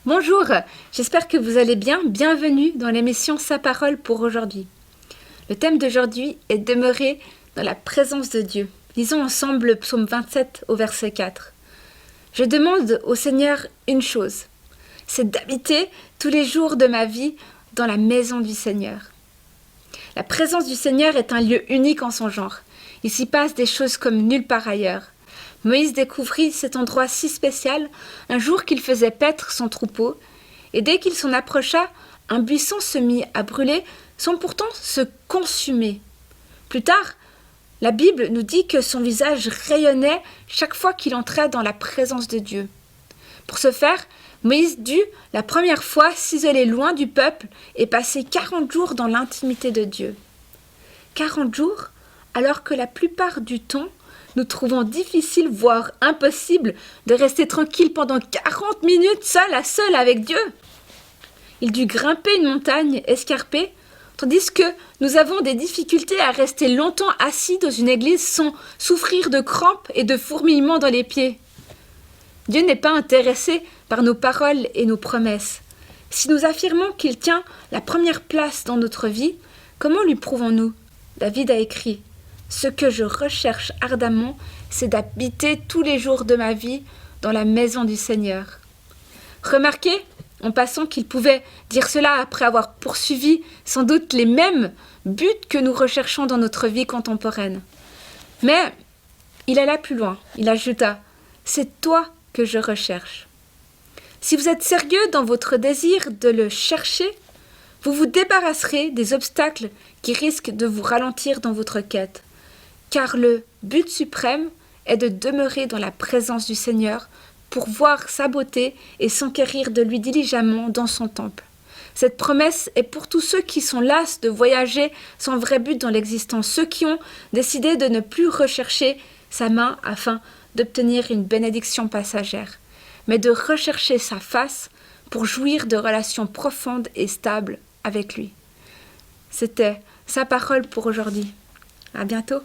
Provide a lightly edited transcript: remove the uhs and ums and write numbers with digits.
Bonjour, j'espère que vous allez bien. Bienvenue dans l'émission Sa parole pour aujourd'hui. Le thème d'aujourd'hui est demeurer dans la présence de Dieu. Lisons ensemble le psaume 27 au verset 4. Je demande au Seigneur une chose, c'est d'habiter tous les jours de ma vie dans la maison du Seigneur. La présence du Seigneur est un lieu unique en son genre. Il s'y passe des choses comme nulle part ailleurs. Moïse découvrit cet endroit si spécial un jour qu'il faisait paître son troupeau, et dès qu'il s'en approcha, un buisson se mit à brûler sans pourtant se consumer. Plus tard, la Bible nous dit que son visage rayonnait chaque fois qu'il entrait dans la présence de Dieu. Pour ce faire, Moïse dut, la première fois, s'isoler loin du peuple et passer 40 jours dans l'intimité de Dieu. 40 jours, alors que la plupart du temps, nous trouvons difficile, voire impossible, de rester tranquille pendant 40 minutes seul avec Dieu. Il dut grimper une montagne escarpée, tandis que nous avons des difficultés à rester longtemps assis dans une église sans souffrir de crampes et de fourmillements dans les pieds. Dieu n'est pas intéressé par nos paroles et nos promesses. Si nous affirmons qu'il tient la première place dans notre vie, comment lui prouvons-nous ? David a écrit « Ce que je recherche ardemment, c'est d'habiter tous les jours de ma vie dans la maison du Seigneur. » Remarquez, en passant, qu'il pouvait dire cela après avoir poursuivi sans doute les mêmes buts que nous recherchons dans notre vie contemporaine. Mais il alla plus loin, il ajouta « C'est toi que je recherche. » Si vous êtes sérieux dans votre désir de le chercher, vous vous débarrasserez des obstacles qui risquent de vous ralentir dans votre quête. Car le but suprême est de demeurer dans la présence du Seigneur pour voir sa beauté et s'enquérir de lui diligemment dans son temple. Cette promesse est pour tous ceux qui sont las de voyager sans vrai but dans l'existence, ceux qui ont décidé de ne plus rechercher sa main afin d'obtenir une bénédiction passagère, mais de rechercher sa face pour jouir de relations profondes et stables avec lui. C'était sa parole pour aujourd'hui. À bientôt.